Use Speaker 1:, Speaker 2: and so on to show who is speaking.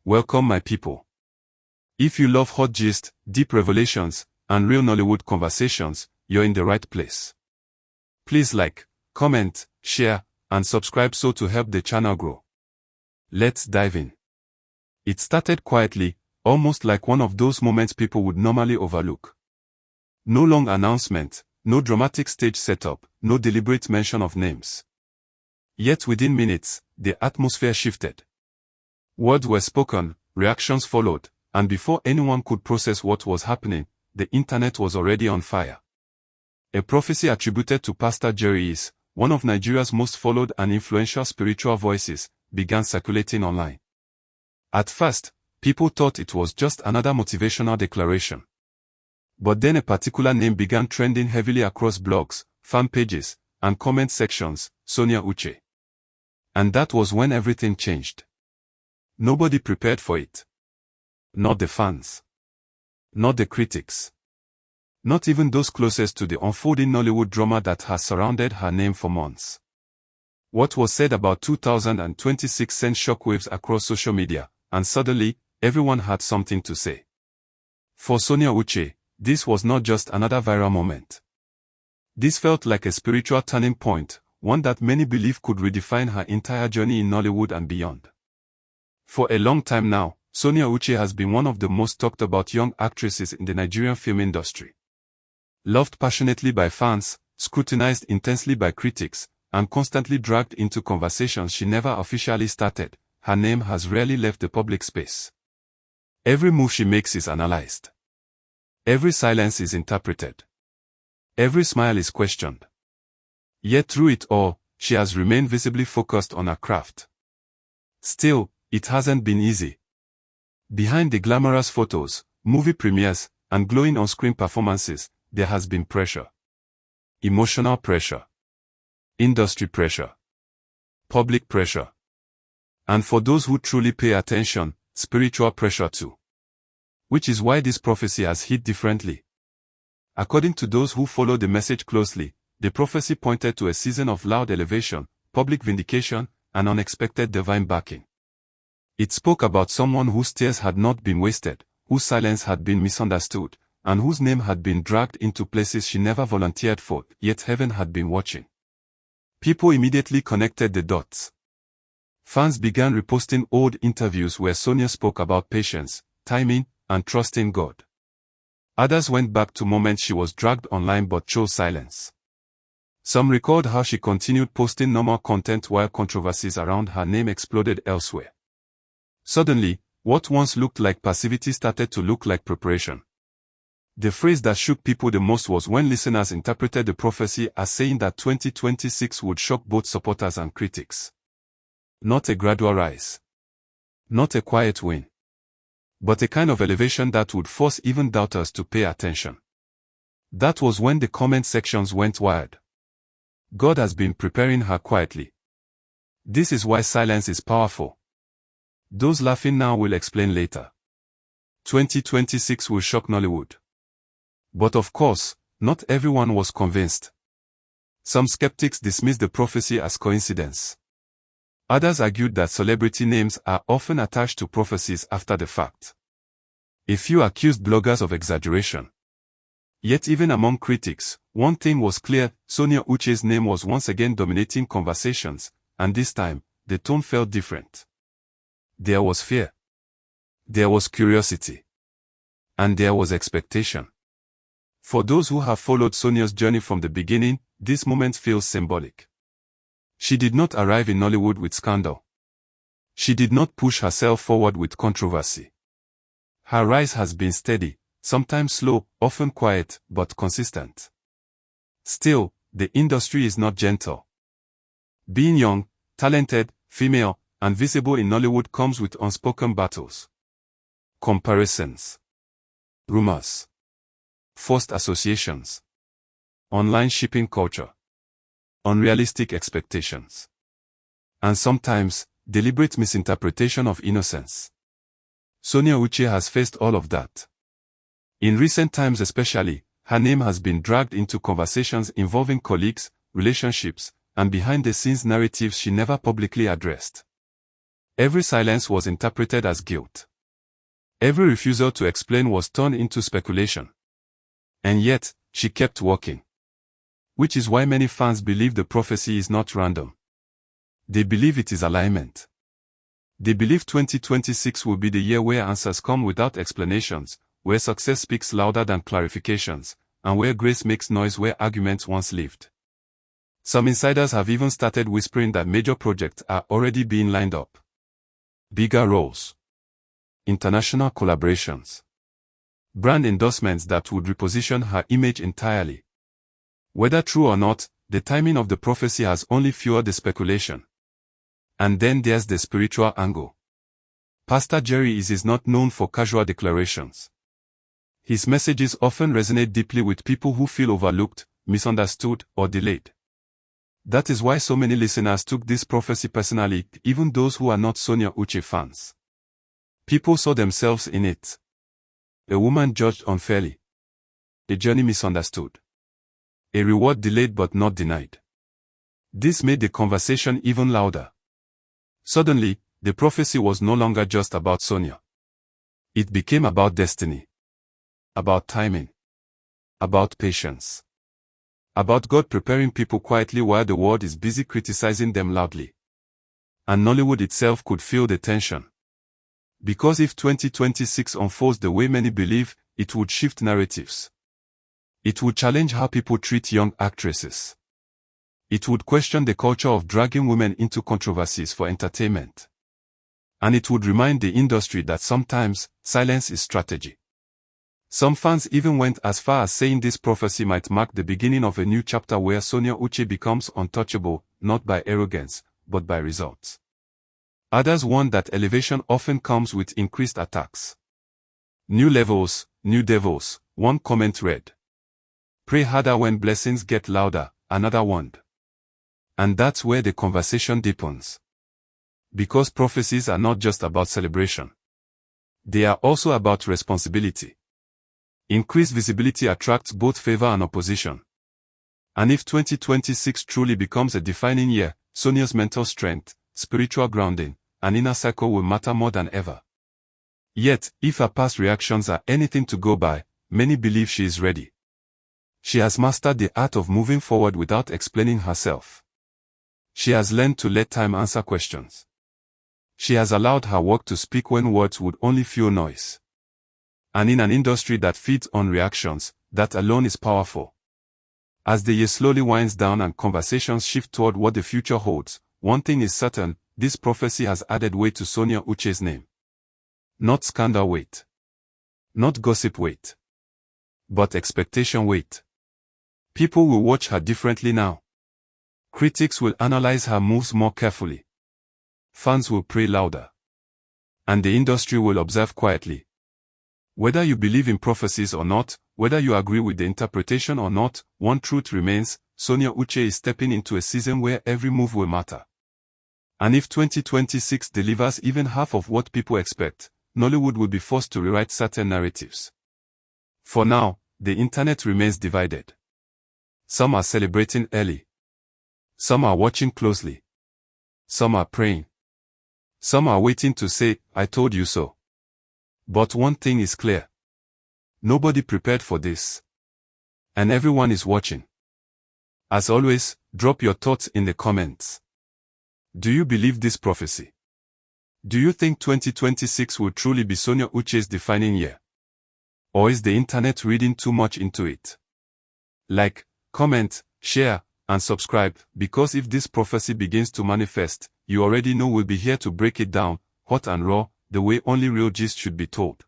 Speaker 1: Welcome my people. If you love hot gist, deep revelations, and real Nollywood conversations, you're in the right place. Please like, comment, share, and subscribe so to help the channel grow. Let's dive in. It started quietly, almost like one of those moments people would normally overlook. No long announcement, no dramatic stage setup, no deliberate mention of names. Yet within minutes, the atmosphere shifted. Words were spoken, reactions followed, and before anyone could process what was happening, the internet was already on fire. A prophecy attributed to Pastor Jerry Eze, one of Nigeria's most followed and influential spiritual voices, began circulating online. At first, people thought it was just another motivational declaration. But then a particular name began trending heavily across blogs, fan pages, and comment sections, Sonia Uche. And that was when everything changed. Nobody prepared for it. Not the fans. Not the critics. Not even those closest to the unfolding Nollywood drama that has surrounded her name for months. What was said about 2026 sent shockwaves across social media, and suddenly, everyone had something to say. For Sonia Uche, this was not just another viral moment. This felt like a spiritual turning point, one that many believe could redefine her entire journey in Nollywood and beyond. For a long time now, Sonia Uche has been one of the most talked about young actresses in the Nigerian film industry. Loved passionately by fans, scrutinized intensely by critics, and constantly dragged into conversations she never officially started, her name has rarely left the public space. Every move she makes is analyzed. Every silence is interpreted. Every smile is questioned. Yet through it all, she has remained visibly focused on her craft. Still, it hasn't been easy. Behind the glamorous photos, movie premieres, and glowing on-screen performances, there has been pressure. Emotional pressure. Industry pressure. Public pressure. And for those who truly pay attention, spiritual pressure too. Which is why this prophecy has hit differently. According to those who follow the message closely, the prophecy pointed to a season of loud elevation, public vindication, and unexpected divine backing. It spoke about someone whose tears had not been wasted, whose silence had been misunderstood, and whose name had been dragged into places she never volunteered for, yet heaven had been watching. People immediately connected the dots. Fans began reposting old interviews where Sonia spoke about patience, timing, and trusting God. Others went back to moments she was dragged online but chose silence. Some recalled how she continued posting normal content while controversies around her name exploded elsewhere. Suddenly, what once looked like passivity started to look like preparation. The phrase that shook people the most was when listeners interpreted the prophecy as saying that 2026 would shock both supporters and critics. Not a gradual rise. Not a quiet win. But a kind of elevation that would force even doubters to pay attention. That was when the comment sections went wild. God has been preparing her quietly. This is why silence is powerful. Those laughing now will explain later. 2026 will shock Nollywood. But of course, not everyone was convinced. Some skeptics dismissed the prophecy as coincidence. Others argued that celebrity names are often attached to prophecies after the fact. A few accused bloggers of exaggeration. Yet even among critics, one thing was clear: Sonia Uche's name was once again dominating conversations, and this time, the tone felt different. There was fear. There was curiosity. And there was expectation. For those who have followed Sonia's journey from the beginning, this moment feels symbolic. She did not arrive in Nollywood with scandal. She did not push herself forward with controversy. Her rise has been steady, sometimes slow, often quiet, but consistent. Still, the industry is not gentle. Being young, talented, female, and visible in Nollywood comes with unspoken battles. Comparisons. Rumors. Forced associations. Online shipping culture. Unrealistic expectations. And sometimes, deliberate misinterpretation of innocence. Sonia Uche has faced all of that. In recent times especially, her name has been dragged into conversations involving colleagues, relationships, and behind-the-scenes narratives she never publicly addressed. Every silence was interpreted as guilt. Every refusal to explain was turned into speculation. And yet, she kept walking. Which is why many fans believe the prophecy is not random. They believe it is alignment. They believe 2026 will be the year where answers come without explanations, where success speaks louder than clarifications, and where grace makes noise where arguments once lived. Some insiders have even started whispering that major projects are already being lined up. Bigger roles. International collaborations. Brand endorsements that would reposition her image entirely. Whether true or not, the timing of the prophecy has only fueled the speculation. And then there's the spiritual angle. Pastor Jerry Eze is not known for casual declarations. His messages often resonate deeply with people who feel overlooked, misunderstood, or delayed. That is why so many listeners took this prophecy personally, even those who are not Sonia Uche fans. People saw themselves in it. A woman judged unfairly. A journey misunderstood. A reward delayed but not denied. This made the conversation even louder. Suddenly, the prophecy was no longer just about Sonia. It became about destiny. About timing. About patience. About God preparing people quietly while the world is busy criticizing them loudly. And Nollywood itself could feel the tension. Because if 2026 unfolds the way many believe, it would shift narratives. It would challenge how people treat young actresses. It would question the culture of dragging women into controversies for entertainment. And it would remind the industry that sometimes, silence is strategy. Some fans even went as far as saying this prophecy might mark the beginning of a new chapter where Sonia Uche becomes untouchable, not by arrogance, but by results. Others warned that elevation often comes with increased attacks. New levels, new devils, one comment read. Pray harder when blessings get louder, another warned. And that's where the conversation deepens. Because prophecies are not just about celebration. They are also about responsibility. Increased visibility attracts both favor and opposition. And if 2026 truly becomes a defining year, Sonia's mental strength, spiritual grounding, and inner circle will matter more than ever. Yet, if her past reactions are anything to go by, many believe she is ready. She has mastered the art of moving forward without explaining herself. She has learned to let time answer questions. She has allowed her work to speak when words would only fuel noise. And in an industry that feeds on reactions, that alone is powerful. As the year slowly winds down and conversations shift toward what the future holds, one thing is certain, this prophecy has added weight to Sonia Uche's name. Not scandal weight. Not gossip weight. But expectation weight. People will watch her differently now. Critics will analyze her moves more carefully. Fans will pray louder. And the industry will observe quietly. Whether you believe in prophecies or not, whether you agree with the interpretation or not, one truth remains, Sonia Uche is stepping into a season where every move will matter. And if 2026 delivers even half of what people expect, Nollywood will be forced to rewrite certain narratives. For now, the internet remains divided. Some are celebrating early. Some are watching closely. Some are praying. Some are waiting to say, I told you so. But one thing is clear. Nobody prepared for this. And everyone is watching. As always, drop your thoughts in the comments. Do you believe this prophecy? Do you think 2026 will truly be Sonia Uche's defining year? Or is the internet reading too much into it? Like, comment, share, and subscribe, because if this prophecy begins to manifest, you already know we'll be here to break it down, hot and raw, the way only real gist should be told.